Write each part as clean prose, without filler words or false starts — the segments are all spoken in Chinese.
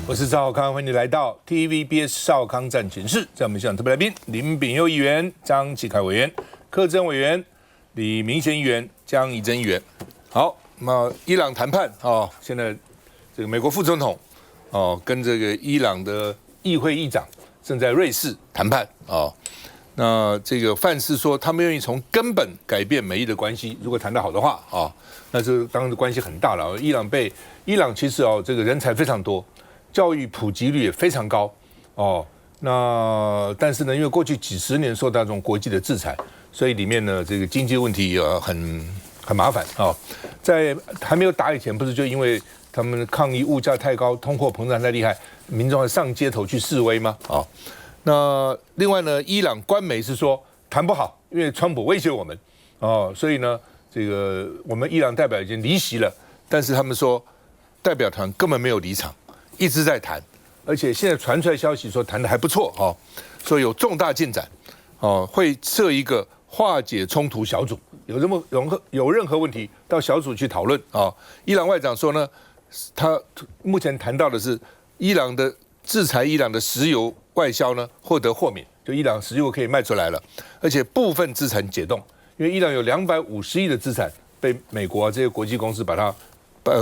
我是趙少康，歡迎你來到 TVBS 少康戰情室。在我們現場特別來賓林秉佑議員、張啟楷委員、柯志恩委員、李明賢議員、江宜楨議員。好，那伊朗談判哦，現在這個美國副總統哦跟這個伊朗的議會議長正在瑞士談判哦。那這個范是說，他們願意從根本改變美伊的關係。如果談得好的話啊、哦，那這當然關係很大了。伊朗其實哦，這個人才非常多，教育普及率也非常高哦。那但是呢，因為過去幾十年受到這種國際的制裁，所以裡面呢這個經濟問題很麻煩啊、哦。在還沒有打以前，不是就因為他們抗議物價太高、通貨膨脹太厲害，民眾要上街頭去示威嗎？啊、哦。那另外呢，伊朗官媒是說談不好，因為川普威脅我們，哦，所以呢，這個我們伊朗代表已經離席了，但是他們說代表團根本沒有離場，一直在談，而且現在傳出來消息說談得還不錯哦，說有重大進展，哦，會設一個化解衝突小組，有任何問題到小組去討論啊、哦。伊朗外長說呢，他目前談到的是伊朗的制裁伊朗的石油外銷呢獲得豁免，就伊朗石油可以賣出來了，而且部分資產解冻，因為伊朗有250億的資產被美國這些國際公司把它，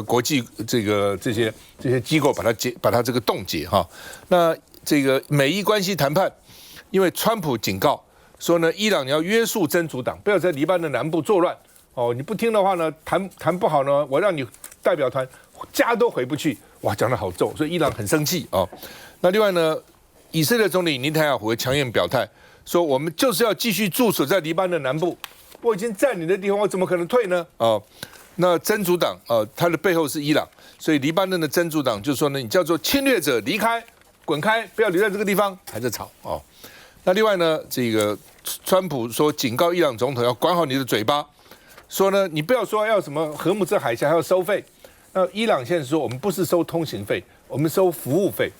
國際這些機構把它這個凍結哈。那這個美伊關係談判，因為川普警告說呢，伊朗你要約束真主黨，不要在黎巴嫩南部作亂哦，你不聽的話呢，談不好呢，我讓你代表團家都回不去。哇，講得好重，所以伊朗很生氣哦。那另外呢，以色列總理內塔尼亞胡強硬表態說，我們就是要繼續駐守在黎巴嫩南部，我已經佔領的地方，我怎麼可能退呢？哦，那真主黨它的背後是伊朗，所以黎巴嫩的真主黨就說呢，你叫做侵略者離開，滾開，不要留在這個地方，還在吵哦。那另外呢，這個川普說警告伊朗總統要管好你的嘴巴，說呢，你不要說要什麼荷姆茲海峽還要收費。那伊朗現在說，我們不是收通行費，我們收服務費。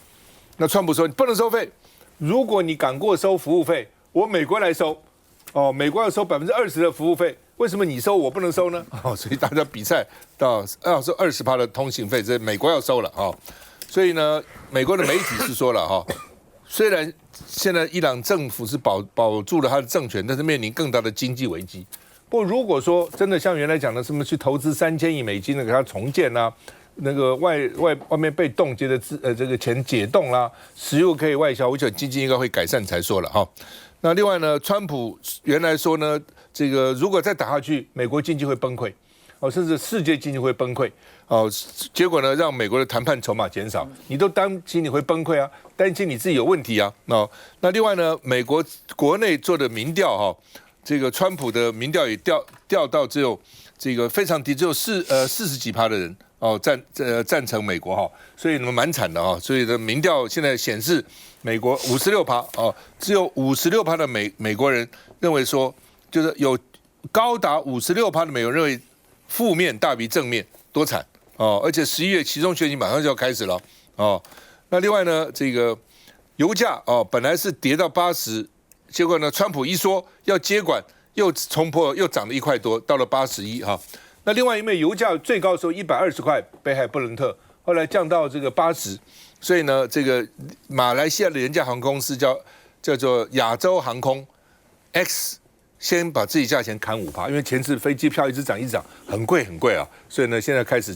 那川普說，你不能收費，如果你敢過收服務費，我美國來收。哦，美國要收20%的服務費，為什麼你收我不能收呢？哦，所以大家比賽到要收20%的通行費，這美國要收了哦。所以呢，美國的媒體是說了哈，雖然現在伊朗政府是保住了他的政權，但是面臨更大的經濟危機。不過如果說真的像原來講的什麼去投資3000億美金的給它重建啊，那個外面被凍結的這個錢解凍啦、石油可以外銷，我覺得經濟應該會改善才說了哈。那另外呢，川普原來說呢，這個如果再打下去，美國經濟會崩潰，哦，甚至世界經濟會崩潰，哦，結果呢，讓美國的談判籌碼減少，你都擔心你會崩潰啊，擔心你自己有問題啊，哦，那另外呢，美國國內做的民調哈。這個川普的民調也掉到只有這個非常低，只有40幾%的人哦贊成美國哈，所以呢蠻慘的啊，所以的民調現在顯示美國56%哦，只有56%的美國人認為說，就是有高達56%的美國人認為負面大於正面，多慘哦！而且11月期中選舉馬上就要開始了哦。那另外呢，這個油價哦本來是跌到80。結果呢，川普一說要接管，又衝破，又漲了1塊多，到了81哈。那另外因為油價最高的時候120塊，北海布倫特，後來降到這個80，所以呢，這個馬來西亞的廉價航空公司叫做亞洲航空 X， 先把自己價錢砍5%，因為前次飛機票一直漲，很貴啊，所以呢，現在開始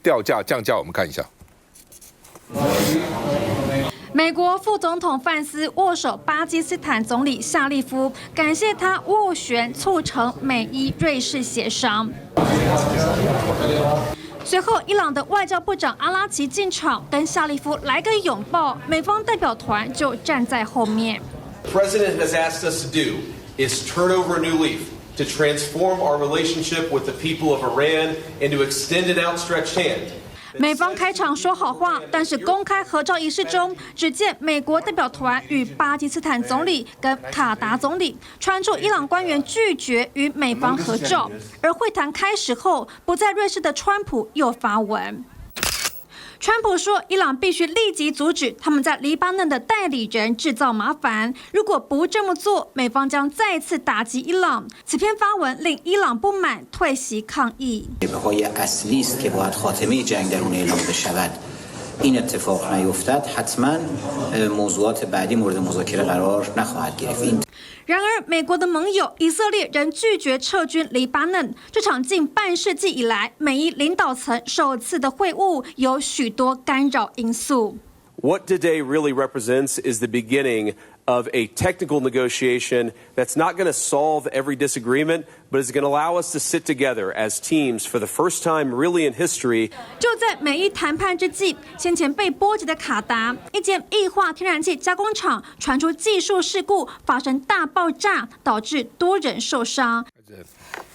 降價，我們看一下。美國副總統范斯握手巴基斯坦總理夏利夫，感謝他斡旋促成美伊瑞士協商。隨後，伊朗的外交部長阿拉奇進場，跟夏利夫來個擁抱，美方代表團就站在後面。President has asked us to do is turn over a new leaf, to transform our relationship with the people of Iran into extended outstretched hand. 美方開場說好話，但是公開合照儀式中，只見美國代表團與巴基斯坦總理跟卡達總理傳出伊朗官員拒絕與美方合照，而會談開始後，不在瑞士的川普又發文。川普說，伊朗必須立即阻止他們在黎巴嫩的代理人制造麻煩，如果不這麼做，美方將再次打擊伊朗。此篇發文令伊朗不滿，退席抗議。این اتفاق نیفتد حتما موضوعات بعدی مورد مذاکره قرار نخواهد گرفت.然而，美国的盟友以色列仍拒絕撤軍黎巴嫩。這場近半世紀以來，美伊領導層首次的會晤有許多干擾因素。What today really represents is the beginning of a technical negotiation that's not going to solve every disagreement, but is going to allow us to sit together as teams for the first time really in history. 就在美伊談判之際，先前被波及的卡達一間液化天然氣加工廠傳出技術事故，發生大爆炸，導致多人受傷。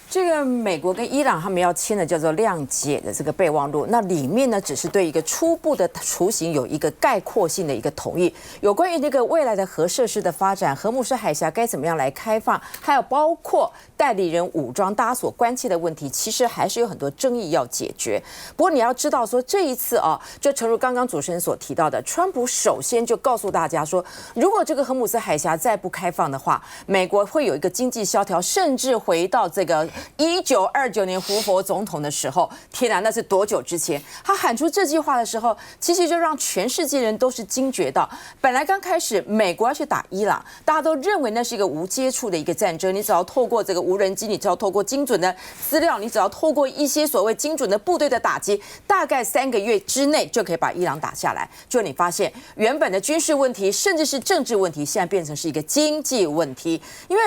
這個美國跟伊朗他們要簽的叫做諒解的這個備忘錄，那裡面呢只是對一個初步的雛形有一個概括性的一個同意，有關於那個未來的核設施的發展，荷姆斯海峽該怎麼樣來開放，還有包括代理人武裝，大家所關切的問題，其實還是有很多爭議要解決。不過你要知道說這一次啊，就誠如剛剛主持人所提到的，川普首先就告訴大家說，如果這個荷姆斯海峽再不開放的話，美國會有一個經濟蕭條，甚至回到這個1929年胡佛總統的時候，天哪，那是多久之前？他喊出這句話的時候，其實就讓全世界人都是驚覺到，本來剛開始美國要去打伊朗，大家都認為那是一個無接觸的一個戰爭，你只要透過這個無人機，你只要透過精準的資料，你只要透過一些所謂精準的部隊的打擊，大概3個月之內就可以把伊朗打下來。就你發現原本的軍事問題，甚至是政治問題，現在變成是一個經濟問題，因為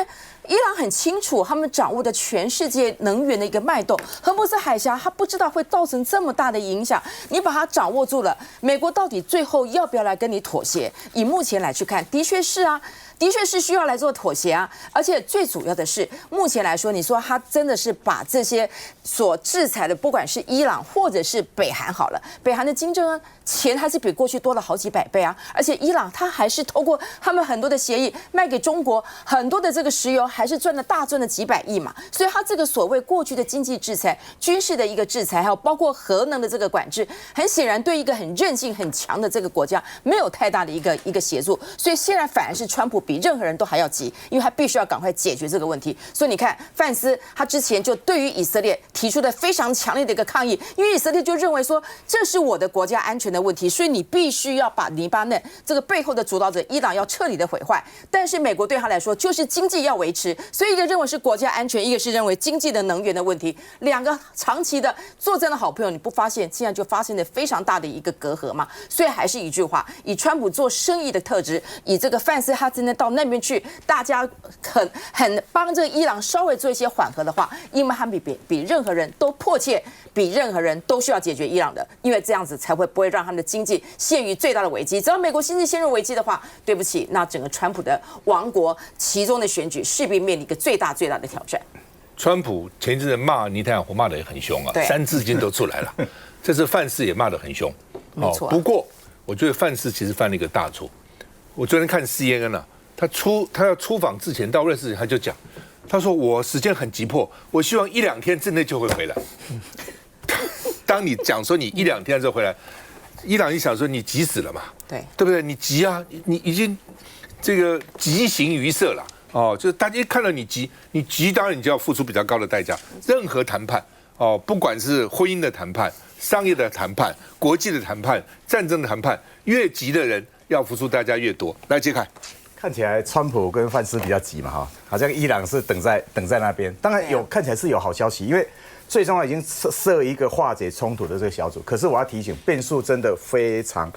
伊朗很清楚，他們掌握的全世界能源的一個脈動，荷姆斯海峽，他不知道會造成這麼大的影響。你把它掌握住了，美國到底最後要不要來跟你妥協？以目前來去看，的確是啊，的確是需要來做妥協啊。而且最主要的是，目前來說，你說他真的是把這些所制裁的，不管是伊朗或者是北韓好了，北韓的金正恩錢還是比過去多了好幾百倍啊。而且伊朗他還是透過他們很多的協議賣給中國很多的這個石油，還是賺了幾百億嘛。所以他這個所謂過去的經濟制裁、軍事的一個制裁，還有包括核能的這個管制，很顯然對一個很韌性很強的這個國家沒有太大的一個協助。所以現在反而是川普比任何人都還要急，因為他必須要趕快解決這個問題。所以你看，范斯他之前就對於以色列提出的非常強烈的一個抗議，因為以色列就認為說這是我的國家安全的問題，所以你必須要把黎巴嫩這個背後的主導者伊朗要徹底的毀壞。但是美國對他來說就是經濟要維持，所以一個認為是國家安全，一個是認為經濟的能源的問題，兩個長期的作戰的好朋友，你不發現現在就發生了非常大的一個隔閡嗎？所以還是一句話，以川普做生意的特質，以這個范斯他真的到那邊去，大家很幫這個伊朗稍微做一些緩和的話，因為他比任何人都迫切，比任何人都需要解決伊朗的，因為這樣子才會不會讓他們的經濟陷於最大的危機。只要美國經濟陷入危機的話，對不起，那整個川普的王國其中的選舉勢必面臨一個最大的挑戰。川普前一陣子罵尼坦雅胡罵得也很凶啊，3字經都出來了。這次范斯也罵得很凶。沒錯。不過我覺得范斯其實犯了一個大錯。我昨天看 CNN 啊，他要出訪之前到瑞士，他就講，他說我時間很急迫，我希望1-2天之內就會回來。當你講說你1-2天之後回來，伊朗一想說你急死了嘛，對不對？你急啊，你已經這個急形於色了。哦，就是大家一看到你急，當然你就要付出比較高的代價。任何談判，哦，不管是婚姻的談判、商業的談判、國際的談判、戰爭的談判，越急的人要付出代價越多。來，接看，看起來川普跟范斯比較急嘛，哈，好像伊朗是等在那邊。當然看起來是有好消息，因為最重要已經設一個化解衝突的這個小組。可是我要提醒，變數真的非常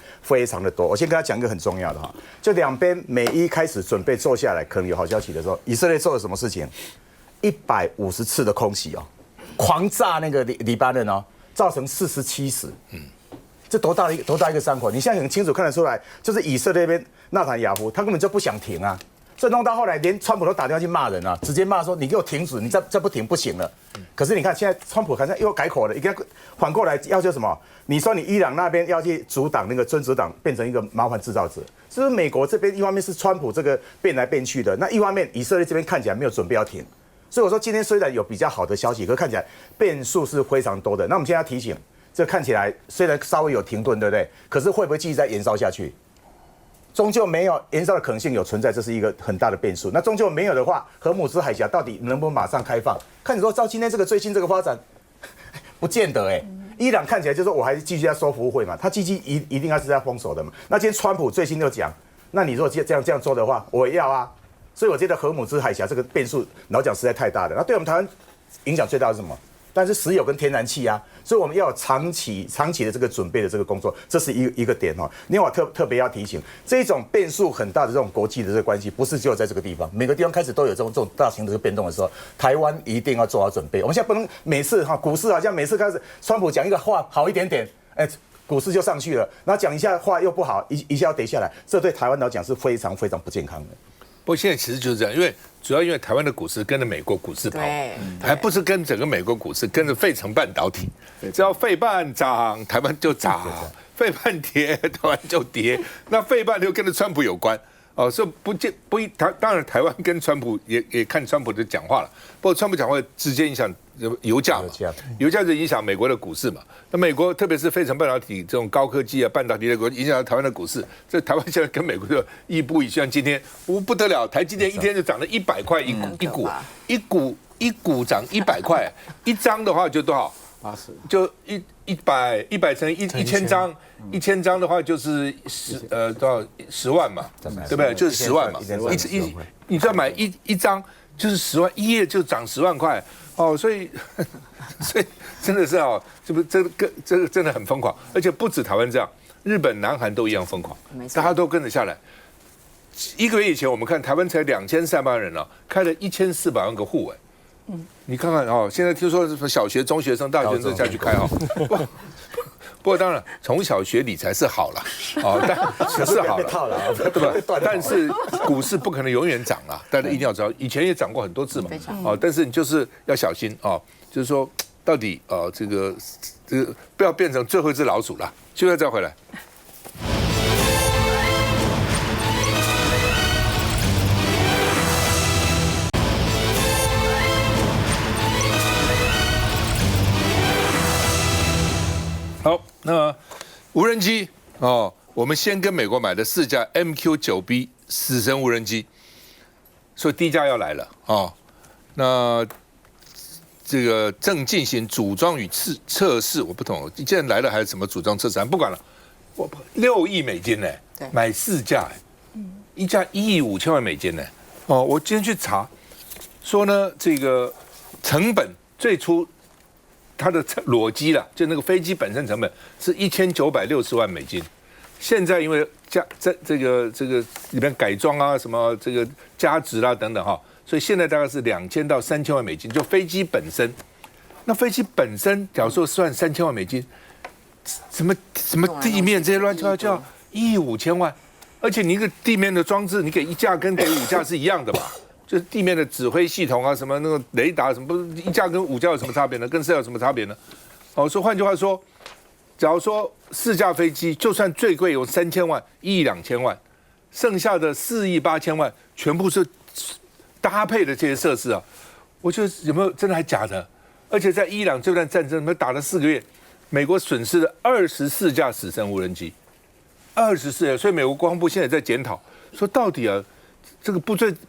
的多。我先跟他講一個很重要的哈，就兩邊美伊開始準備坐下來，可能有好消息的時候，以色列做了什麼事情？150次的空襲哦，狂炸那個黎巴嫩哦，造成47死。這多大一個傷口？你現在很清楚看得出來，就是以色列那邊納坦雅胡他根本就不想停啊。所以弄到後來，連川普都打電話去罵人啊，直接罵說：“你給我停止，你再不停不行了。”可是你看，現在川普好像又改口了，一個反過來要求什麼？你說你伊朗那邊要去阻擋那個尊子黨，變成一個麻煩製造者。是不是美國這邊一方面是川普這個變來變去的，那一方面以色列這邊看起來沒有準備要停。所以我說今天雖然有比較好的消息，可是看起來變數是非常多的。那我們現在要提醒，這看起來雖然稍微有停頓，對不對？可是會不會繼續再延燒下去？終究沒有延燒的可能性有存在，這是一個很大的變數。那終究沒有的話，荷姆斯海峽到底能不能馬上開放？看你說照今天這個最新這個發展，不見得伊朗看起來就是說我還是繼續在收服務費嘛，他基金一定要是在封鎖的嘛。那今天川普最新就講，那你如果這樣做的話，我也要啊。所以我覺得荷姆茲海峽這個變數，老講實在太大了。那對我們台灣影響最大的是什麼？但是石油跟天然氣啊，所以我們要有長期的這個準備的這個工作，這是一個點哈。另外我特別要提醒，這種變數很大的這種國際的這個關係，不是只有在這個地方，每個地方開始都有這種大型的這個變動的時候，台灣一定要做好準備。我們現在不能每次股市好像每次開始，川普講一個話好一點點，股市就上去了，然後講一下話又不好，一下要跌下來，這對台灣來講是非常非常不健康的。不過現在其實就是這樣，主要因為台灣的股市跟着美国股市跑，還不是跟整個美國股市，跟着費城半導體。只要費半漲，台灣就漲；費半跌，台灣就跌。那費半又跟着川普有關哦，所以當然台灣跟川普也看川普的講話了。不過川普講話直接影響油價嘛，油價就影響美國的股市嘛。那美國特別是費城半導體這種高科技啊、半導體的國，影響到台灣的股市。這台灣現在跟美国就亦步亦趨，今天不得了，台積電一天就漲了100塊一股漲100塊，一張的話就多少？80，就100乘1000張，1000张的话就是多少10万嘛，对不对？就是10万嘛，你再買一张就是10万，一夜就漲10萬塊哦，所以真的是哦，这個真的很瘋狂，而且不止台灣這樣，日本、南韓都一樣瘋狂，大家都跟着下來。1個月以前，我們看台灣才2300萬人了，開了1400萬個戶你看看哦，現在聽說什麼小學、中學生、大學生下去開哦。不過當然，從小學理財是好了哦，但是好了，对吧？但是股市不可能永遠漲啊，大家一定要知道，以前也漲過很多次嘛，哦，但是你就是要小心哦，就是說到底這個不要變成最後一隻老鼠了，就要再回來。好，那無人機哦，我們先跟美國買的4架 MQ-9B 死神無人機，所以第一架要來了哦。那這個正進行組裝與測試，我不懂，現在來了還是什麼組裝測試？不管了，我6億美金呢，買4架，一架1億5千萬美金呢。哦，我今天去查，說呢這個成本最初。它的裸機啦，就那個飛機本身成本是1960萬美金，現在因為這個裡面改裝啊，什麼這個加值啦等等哈，所以現在大概是2000到3000萬美金，就飛機本身。那飛機本身，假如說算3000萬美金，什麼地面這些亂七八糟就要1億5千萬，而且你一個地面的裝置，你給1架跟給5架是一樣的吧？就是地面的指揮系統啊，什麼那個雷達什麼，不是1架跟5架有什麼差別呢？跟4架有什麼差別呢？哦，說換句話說，假如說4架飛機，就算最貴有3000萬、1億2千萬，剩下的4億8千萬全部是搭配的這些設施啊，我覺得有沒有真的還假的？而且在伊朗這段戰爭，沒打了4個月，美國損失了24架死神無人機，24架，所以美國國防部現在在檢討，說到底啊。這個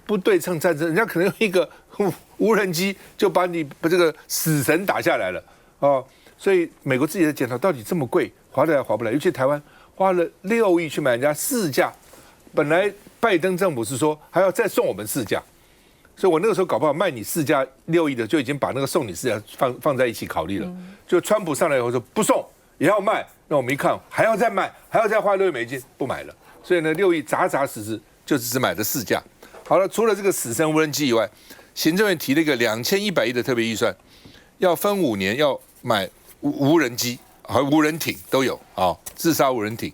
不對稱戰爭，人家可能用一個無人機就把這個死神打下來了哦，所以美國自己的檢討到底這麼貴，划得來划不來？尤其台灣花了6億去買人家4架，本來拜登政府是說還要再送我們4架，所以我那個時候搞不好賣你4架6億的就已經把那個送你4架放在一起考慮了。就川普上來以後說不送也要賣，那我們一看還要再賣，還要再花6億美金，不買了。所以呢6億扎實。就只買了4架。好了，除了這個死神無人機以外，行政院提了一個2100億的特別預算，要分5年要買無人機和無人艇都有啊，自殺無人艇。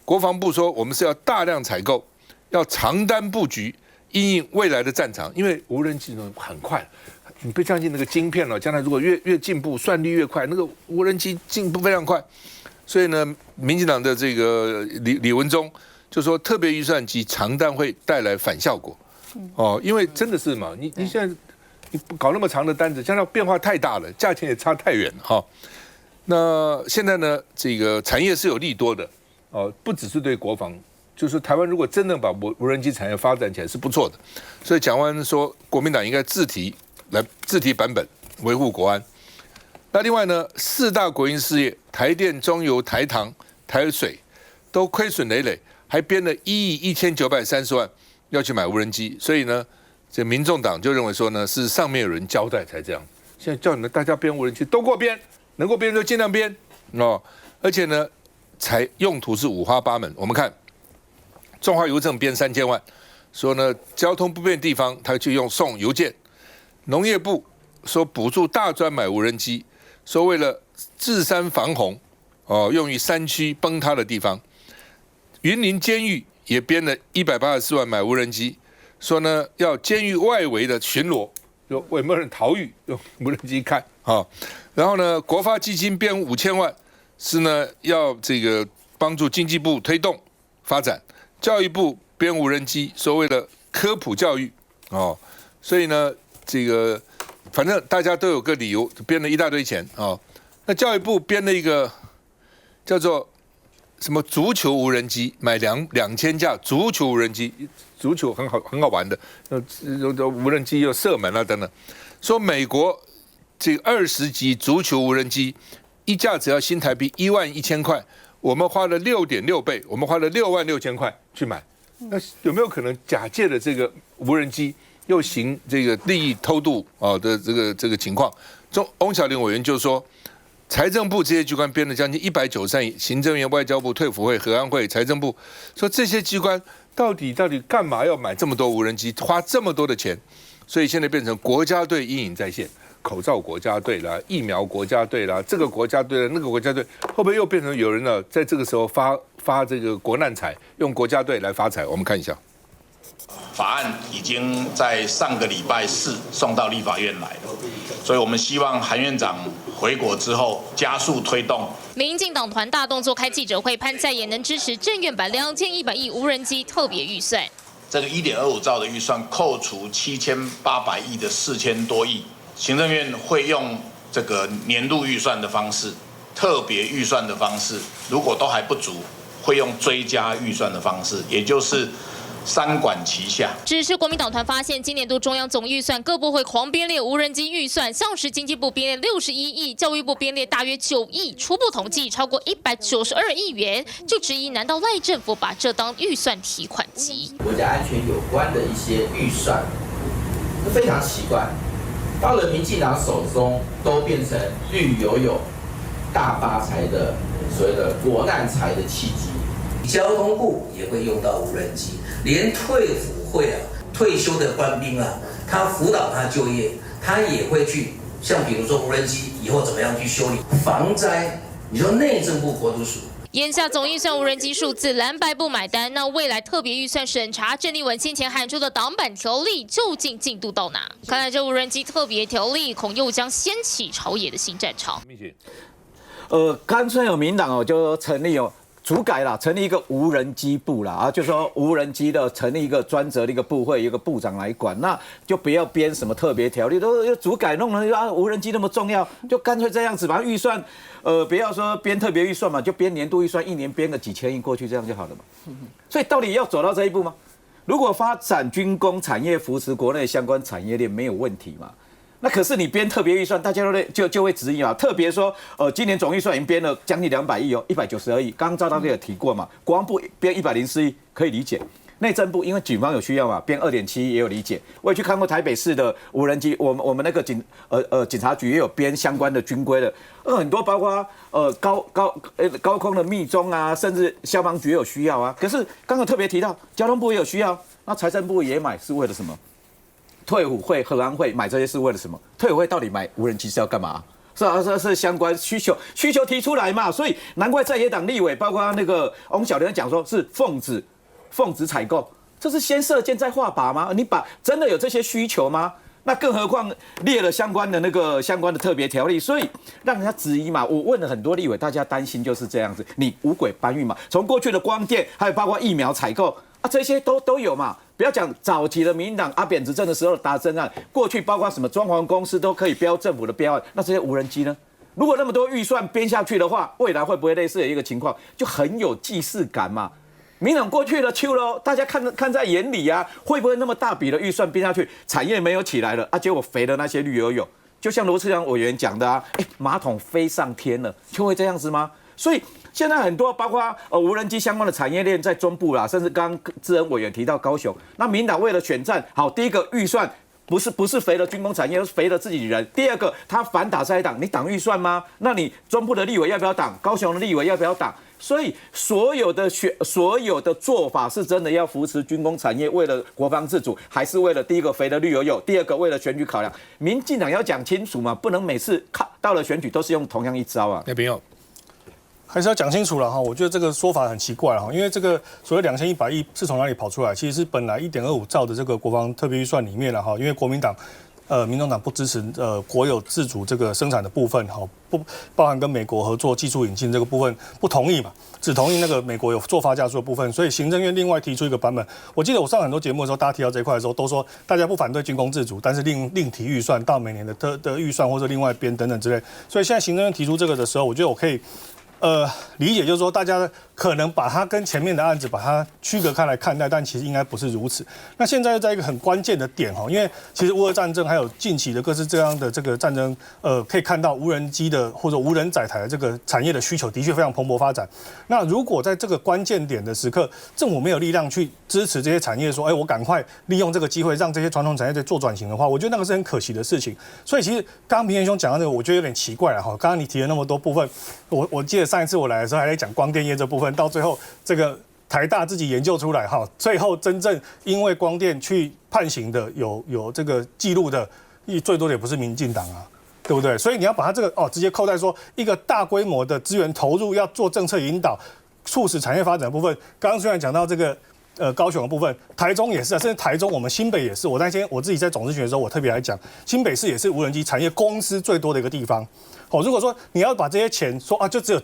國防部說我們是要大量採購，要長單布局，因應未來的戰場。因為無人機很快，你不相信那個晶片了，將來如果越進步，算力越快，那個無人機進步非常快。所以呢，民進黨的這個李文忠。就說特別預算及長單會帶來反效果，哦，因為真的是嘛，你現在你搞那麼長的單子，將來變化太大了，價錢也差太遠了哈。那現在呢，這個產業是有利多的，哦，不只是對國防，就是台灣如果真的把無人機產業發展起來是不錯的。所以蔣萬安說，國民黨應該自提版本維護國安。那另外呢，4大國營事業台電、中油、台糖、台水都虧損累累，還編了1億1930萬要去買無人機，所以呢，這民眾黨就認為說呢，是上面有人交代才這樣。現在叫你們大家編無人機都給我編，能夠編就盡量編哦。而且呢，才用途是五花八門。我們看中華郵政編3000萬，說呢交通不便的地方他就用送郵件。農業部說補助大專買無人機，說為了治山防洪哦，用於山區崩塌的地方。雲林監獄也編了184萬買無人機，說呢要監獄外圍的巡邏，有沒有人逃獄用無人機看啊？然後呢，國發基金編5000萬，是呢要這個幫助經濟部推動發展。教育部編無人機，說為了科普教育哦，所以呢這個反正大家都有個理由，編了一大堆錢哦。那教育部編了一個叫做什麼足球無人機，買2000架足球無人機，足球很好玩的，無人機又射門啊等等。說美國這個20級足球無人機一架只要新台幣11000塊，我們花了6.6倍，我們花了66000塊去買。那有沒有可能假借的這個無人機又行這個利益偷渡啊的這個情況？翁小玲委員就說，財政部這些機關編了將近193億，行政院、外交部、退輔會、核安會、財政部說這些機關到底幹嘛要買這麼多無人機，花這麼多的錢？所以現在變成國家隊陰影再現，口罩國家隊啦，疫苗國家隊啦，這個國家隊啦，那個國家隊，會不會又變成有人呢？在這個時候發這個國難財，用國家隊來發財？我們看一下。法案已經在上個禮拜4送到立法院來了，所以我們希望韓院長回國之後加速推動。民進黨團大動作開記者會，潘在也能支持政院版2100億無人機特別預算。這個1.25兆的預算扣除7800億的4000多億，行政院會用這個年度預算的方式、特別預算的方式，如果都還不足，會用追加預算的方式，也就是三管齊下。只是國民黨團發現，今年度中央總預算各部會狂編列無人機預算，像是經濟部編列61億，教育部編列大約9億，初步統計超過192億元，就質疑難道賴政府把這當預算提款機？國家安全有關的一些預算，非常奇怪，到了民進黨手中都變成綠油油、大發財的所謂的國難財的契機。交通部也會用到無人機，連退輔會退休的官兵他輔導他就業，他也會去，像比如說無人機以後怎麼樣去修理防災。你說內政部國土署，眼下總預算無人機數字藍白不買單，那未來特別預算審查，鄭麗文先前喊出的黨版條例究竟進度到哪？看來這無人機特別條例恐又將掀起朝野的新戰場。乾脆有民黨就成立主改啦，成立一個無人機部啦，就說無人機的成立一個專責的一個部會，一個部長來管，那就不要編什麼特別條例，都主改弄了無人機那麼重要，就乾脆這樣子把預算，不要說編特別預算嘛，就編年度預算，一年編個幾千億過去，這樣就好了嘛。所以到底要走到這一步嗎？如果發展軍工產業，扶持國內相關產業鏈沒有問題嘛？那可是你編特別預算，大家都就會質疑嘛。特別說，今年總預算已經編了將近200億192億。剛剛趙大哥也提過嘛，國防部編104億可以理解，內政部因為警方有需要嘛，編2.7億也有理解。我也去看過台北市的無人機，我們那個警察局也有編相關的軍規的，很多包括高空的密蹤啊，甚至消防局也有需要啊。可是剛剛特別提到交通部也有需要，那財政部也買是為了什麼？退輔會、核安會買這些是為了什麼？退輔會到底買無人機是要幹嘛？是相關需求提出來嘛？所以難怪在野黨立委，包括那個翁小玲講說是奉旨採購，這是先射箭再畫靶嗎？你真的有這些需求嗎？那更何況列了相關的特別條例，所以讓人家質疑嘛。我問了很多立委，大家擔心就是這樣子，你五軌搬運嘛，從過去的光電，還有包括疫苗採購啊，這些都有嘛。不要講早期的民進黨阿扁執政的時候打針案，過去包括什麼裝潢公司都可以標政府的標案，那這些無人機呢？如果那麼多預算編下去的話，未來會不會類似的一個情況，就很有既視感嘛？民進黨過去了秋了，大家看在眼裡啊，會不會那麼大筆的預算編下去，產業沒有起來了啊？結果肥的那些綠油油，就像羅智強委員講的啊，馬桶飛上天了，就會這樣子嗎？所以現在很多包括無人機相關的產業鏈在中部啦，甚至剛剛志恩委員提到高雄，那民黨為了選戰，好，第一個預算不是肥了軍工產業，是肥了自己人。第二個，他反打在黨，你擋預算嗎？那你中部的立委要不要擋？高雄的立委要不要擋？所以所有的做法是真的要扶持軍工產業，為了國防自主，還是為了第一個肥了綠油油，第二個為了選舉考量？民進党要講清楚嘛，不能每次到了選舉都是用同樣一招啊。那邊有。還是要講清楚了哈，我覺得這個說法很奇怪哈，因為這個所謂2100億是從哪裡跑出來？其實是本來1.25兆的這個國防特別預算裡面了哈，因為國民黨、民眾黨不支持國有自主這個生產的部分哈，不包含跟美國合作技術引進這個部分不同意嘛，只同意那個美國有做發價數的部分，所以行政院另外提出一個版本。我記得我上很多節目的時候，大家提到這一塊的時候，都說大家不反對軍工自主，但是另提預算到每年的預算或者另外編等等之類。所以現在行政院提出這個的時候，我覺得我可以。理解就是說，大家可能把它跟前面的案子把它區隔開來看待，但其實應該不是如此。那現在又在一個很關鍵的點哈，因為其實烏俄戰爭還有近期的各式這樣的這個戰爭，可以看到無人機的或者無人載台的這個產業的需求的確非常蓬勃發展。那如果在這個關鍵點的時刻，政府沒有力量去支持這些產業，說，我趕快利用這個機會讓這些傳統產業在做轉型的話，我覺得那個是很可惜的事情。所以其實剛剛平賢兄講到這個，我覺得有點奇怪了哈。剛剛你提了那麼多部分，我記得上一次我來的時候還在講光電業這部分，到最後這個台大自己研究出來哈，最後真正因為光電去判刑的有這個記錄的，最多的也不是民進黨啊，對不對？所以你要把它這個直接扣在說一個大規模的資源投入，要做政策引導，促使產業發展的部分。剛剛雖然講到這個高雄的部分，台中也是啊，甚至台中我們新北也是。我自己在總咨詢的時候，我特別來講，新北市也是無人機產業公司最多的一個地方。如果說你要把這些錢說就只有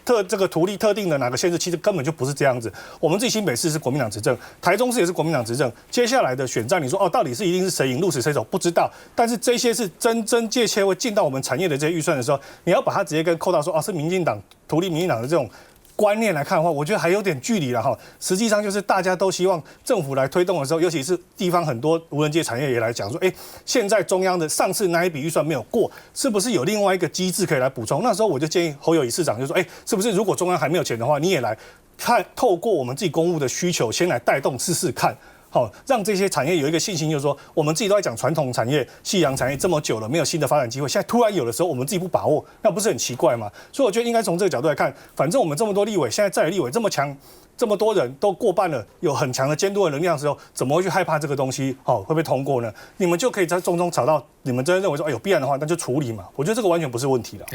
這個圖利特定的哪個縣市，其實根本就不是這樣子。我們自己新北市是國民黨執政，台中市也是國民黨執政。接下來的選戰，你說到底是一定是誰贏鹿死誰手不知道。但是這些是真切切會進到我們產業的這些預算的時候，你要把它直接跟扣到說是民進黨圖利民進黨的這種觀念來看的話，我覺得還有點距離了哈。實際上就是大家都希望政府來推動的時候，尤其是地方很多無人機產業也來講說，現在中央的上次那一筆預算沒有過，是不是有另外一個機制可以來補充？那時候我就建議侯友宜市長就說，是不是如果中央還沒有錢的話，你也來看，透過我們自己公務的需求，先來帶動試試看。好，讓這些產業有一個信心，就是說，我們自己都在講傳統產業、夕陽產業這麼久了，沒有新的發展機會，現在突然有的時候，我們自己不把握，那不是很奇怪嗎？所以我覺得應該從這個角度來看，反正我們這麼多立委，現在在野立委這麼強，這麼多人都過半了，有很強的監督的能量的時候，怎麼會去害怕這個東西？會不會通過呢？你們就可以在中找到你們真的認為說，有必然的話，那就處理嘛。我覺得這個完全不是問題了。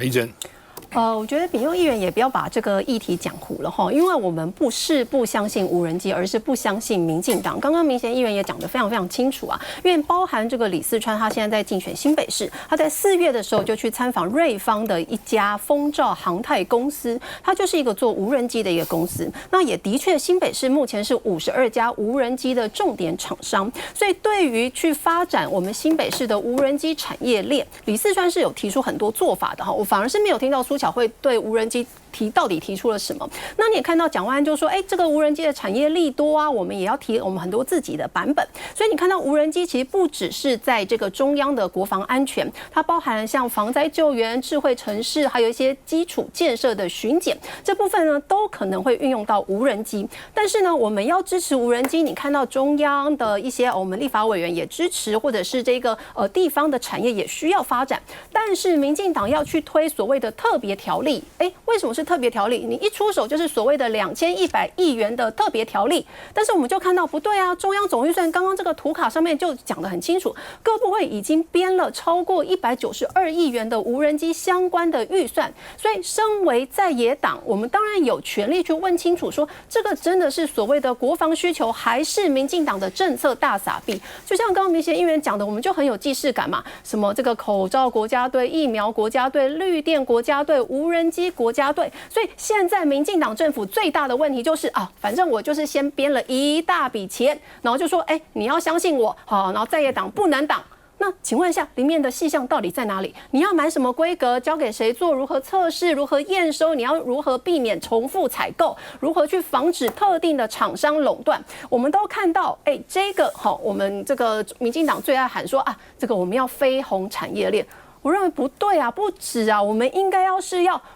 我覺得秉佑議員也不要把這個議題講糊了哈，因為我們不是不相信無人機，而是不相信民進黨。剛剛民賢議員也講得非常非常清楚啊，因為包含這個李四川，他現在在競選新北市，他在4月的時候就去參訪瑞芳的一家風兆航太公司，它就是一個做無人機的一個公司。那也的確，新北市目前是52家無人機的重點廠商，所以對於去發展我們新北市的無人機產業鏈，李四川是有提出很多做法的哈，我反而是沒有聽到蘇巧慧對無人機到底提出了什麼？那你也看到蔣萬安就說，這個無人機的產業利多啊，我們也要提我們很多自己的版本。所以你看到無人機其實不只是在這個中央的國防安全，它包含像防災救援、智慧城市，還有一些基礎建設的巡檢這部分呢，都可能會運用到無人機。但是呢，我們要支持無人機，你看到中央的一些我們立法委員也支持，或者是這個地方的產業也需要發展。但是民進黨要去推所謂的特別條例，為什麼是特別條例？你一出手就是所謂的2100億元的特別條例，但是我們就看到不對啊，中央總預算剛剛這個圖卡上面就講得很清楚，各部會已經編了超過192億元的無人機相關的預算，所以身為在野黨，我們當然有權利去問清楚，說這個真的是所謂的國防需求，還是民進黨的政策大撒幣？就像剛剛民賢議員講的，我們就很有既視感嘛，什麼這個口罩國家隊、疫苗國家隊、綠電國家隊、無人機國家隊，所以現在民進黨政府最大的問題就是反正我就是先編了一大筆錢，然後就說你要相信我，好，然後在野黨不能擋。那請問一下，裡面的細項到底在哪裡？你要買什麼規格？交給誰做？如何測試？如何驗收？你要如何避免重複採購？如何去防止特定的廠商壟斷？我們都看到，這個我們這個民進黨最愛喊說這個我們要飛鴻產業鏈。我認為不對啊，不止啊，我們應該要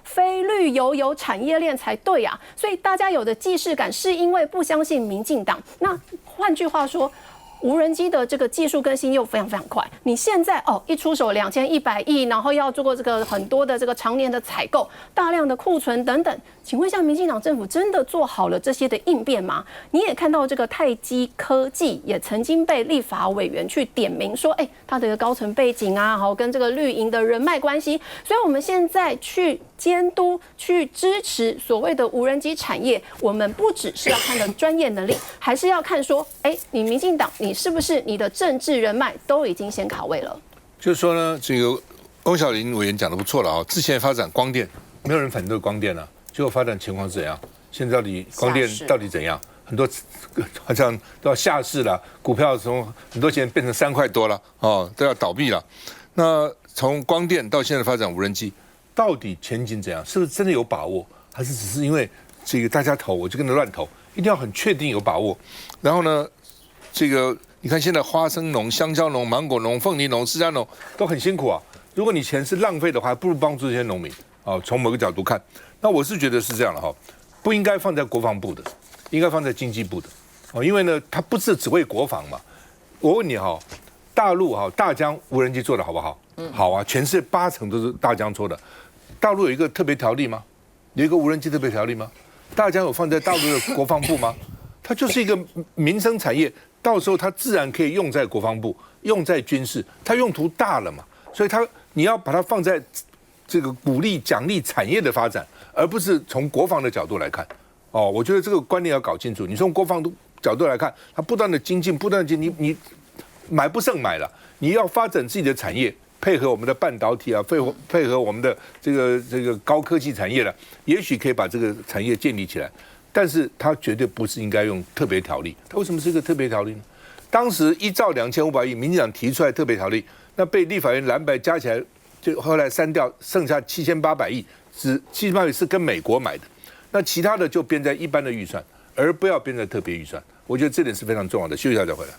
非綠油油產業鏈才對啊。所以大家有的既視感，是因為不相信民進黨。那換句話說，無人機的這個技術更新又非常非常快，你現在一出手2100億，然後要做過這個很多的這個常年的採購，大量的庫存等等，請問一下，民進黨政府真的做好了這些的應變嗎？你也看到這個泰基科技也曾經被立法委員去點名說，他的高層背景啊，好跟這個綠營的人脈關係，所以我們現在去監督、去支持所謂的無人機產業，我們不只是要看的專業能力，還是要看說，你民進黨你是不是你的政治人脈都已經先卡位了？就是說呢，這個翁小玲委員講得不錯了啊，之前發展光電，沒有人反對光電啊，結果發展情況是怎樣？現在到底光電到底怎樣？很多好像都要下市了，股票從很多錢變成3塊多了，都要倒閉了。那從光電到現在發展無人機，到底前景怎樣？是不是真的有把握，還是只是因為這個大家投我就跟着亂投？一定要很確定有把握。然後呢，這個你看現在花生農、香蕉農、芒果農、鳳梨農、釋迦農都很辛苦啊。如果你錢是浪費的話，不如幫助這些農民啊。從某個角度看，那我是覺得是這樣的哈，不應該放在國防部的，應該放在經濟部的哦，因為呢，它不是只為國防嘛。我問你哈，大陸哈大疆無人機做的好不好？好啊，全世界80%都是大疆做的。大陸有一個特別條例嗎？有一個無人機特別條例嗎？大疆有放在大陸的國防部嗎？它就是一個民生產業，到時候它自然可以用在國防部，用在軍事，它用途大了嘛。所以你要把它放在這個鼓勵獎勵產業的發展，而不是從國防的角度來看。哦，我覺得這個觀念要搞清楚。你從國防的角度來看，它不斷的精進，不斷的精進，你買不勝買了。你要發展自己的產業，配合我們的半導體啊，配合我們的這個高科技產業了，也許可以把這個產業建立起來。但是它絕對不是應該用特別條例。它為什麼是一個特別條例呢？當時1兆2500億，民進黨提出來特別條例，那被立法院藍白加起來，就後來刪掉，剩下7800億，是7800億是跟美國買的，那其他的就編在一般的預算，而不要編在特別預算。我覺得這點是非常重要的。休息一下再回來。